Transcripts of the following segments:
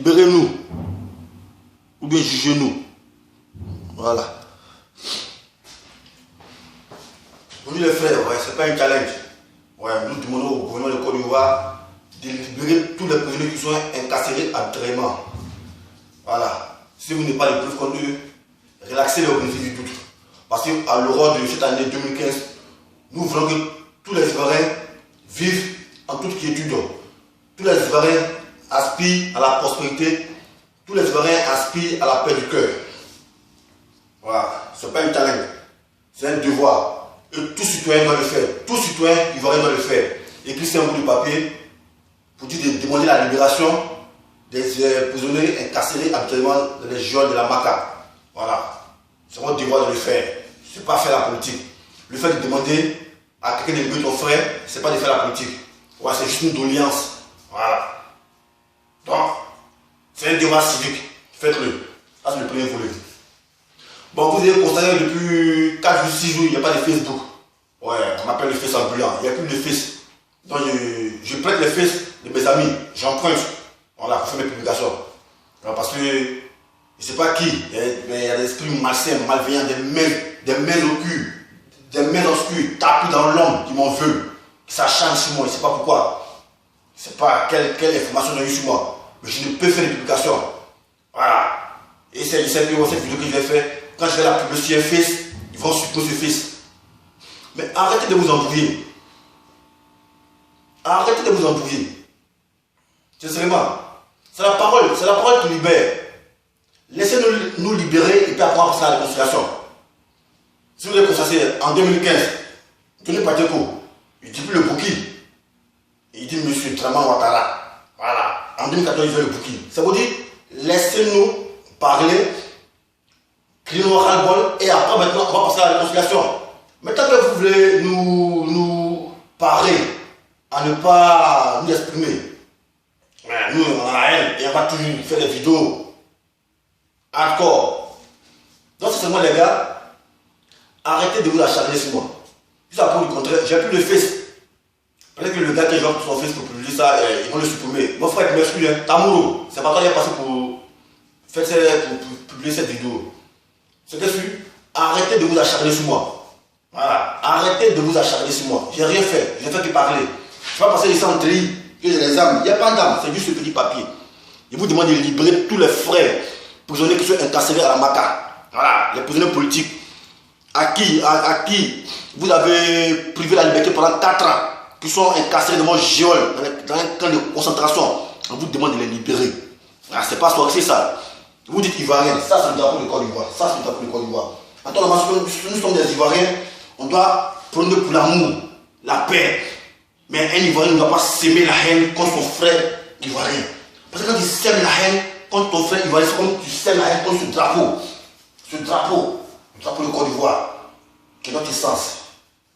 libérez-nous. Ou bien jugez-nous. Voilà. Aujourd'hui les frères, ouais, c'est pas un challenge. Ouais, nous demandons au gouvernement de Côte d'Ivoire de libérer tous les prisonniers qui sont incarcérés arbitrairement. Voilà. Si vous n'avez pas de preuves contre eux, relaxez les organismes du doute. Parce qu'à l'aurore de cette année 2015, nous voulons que tous les Ivoiriens vivent en toute quiétude. Tous les Ivoiriens aspirent à la prospérité. Tous les Ivoiriens aspirent à la paix du cœur. Voilà. Ce n'est pas un challenge. C'est un devoir. Et tout citoyen doit le faire. Tout citoyen ivoirien doit le faire. Écrire un bout de papier pour dire de demander la libération des prisonniers incarcérés habituellement dans les geôles de la MACA. Voilà. C'est mon devoir de le faire. Ce n'est pas faire la politique. Le fait de demander à quelqu'un de libérer ton frère, ce n'est pas de faire la politique. Ouais, c'est juste une doléance. Voilà. Donc, c'est un devoir civique. Faites-le. Ça, c'est le premier volet. Bon, vous avez constaté que depuis 4 ou 6 jours, il n'y a pas de Facebook. Ouais, on appelle le Face ambulant. Il n'y a plus de Face. Donc, je prête les Face de mes amis. J'emprunte. Voilà, pour faire mes publications. Alors, parce que je ne sais pas qui, mais il y a des esprits malsains, malveillants, des mains au cul, des mains obscures, tapis dans l'homme qui m'en veulent. Qui s'acharnent sur moi, je ne sais pas pourquoi. Je ne sais pas quelle information ils ont eu sur moi. Mais je ne peux faire des publications. Voilà. Et c'est cette vidéo que je vais faire. Quand je vais la publier sur Face, ils vont supprimer ce Face. Mais arrêtez de vous embrouiller. Arrêtez de vous embrouiller. Sincèrement, c'est la parole qui libère. Laissez-nous nous libérer et puis après on passer à la réconciliation. Si vous avez constaté, en 2015, Tony Pateko, il dit plus le Bouki. Il dit Monsieur Draman Ouattara. Voilà. En 2014, il veut le Bouki. Ça veut dire, laissez-nous parler, crier nos ras-le-bol et après maintenant on va passer à la réconciliation. Maintenant que vous voulez nous parer à ne pas nous exprimer, nous on a la haine et on va toujours faire des vidéos hardcore. Donc c'est seulement les gars, arrêtez de vous acharner sur moi. Juste pour le contraire, j'ai plus de Face. Peut-être que le gars qui joue sur son Face pour publier ça, ils vont le supprimer. Mon frère, il m'excuse, Tamouro, c'est pas toi qui est passé pour publier cette vidéo. C'est que arrêtez de vous acharner sur moi. Voilà. Arrêtez de vous acharner sur moi. J'ai rien fait. J'ai fait que parler. Je vais passer ici en tri, que j'ai les âmes. Il n'y a pas d'âme, c'est juste ce petit papier. Je vous demande de libérer tous les frères prisonniers qui sont incarcérés à la MACA. Voilà. Les prisonniers politiques à qui vous avez privé la liberté pendant 4 ans, qui sont incarcérés dans mon géol, dans un camp de concentration. On vous demande de les libérer. Ah, c'est pas ça, c'est ça. Vous dites Ivoirien, ça c'est le drapeau de Côte d'Ivoire. Ça c'est le drapeau de Côte d'Ivoire. Attends, nous sommes des Ivoiriens, on doit prendre pour l'amour, la paix. Mais un Ivoirien ne doit pas s'aimer la haine contre son frère Ivoirien. Parce que quand tu sèmes la haine contre ton frère Ivoirien, c'est comme tu sèmes la haine contre ce drapeau. Ce drapeau, le drapeau de Côte d'Ivoire, qui est notre essence.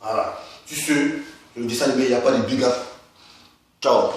Voilà. Sur ce, le dessin animé, il n'y a pas de big up. Ciao.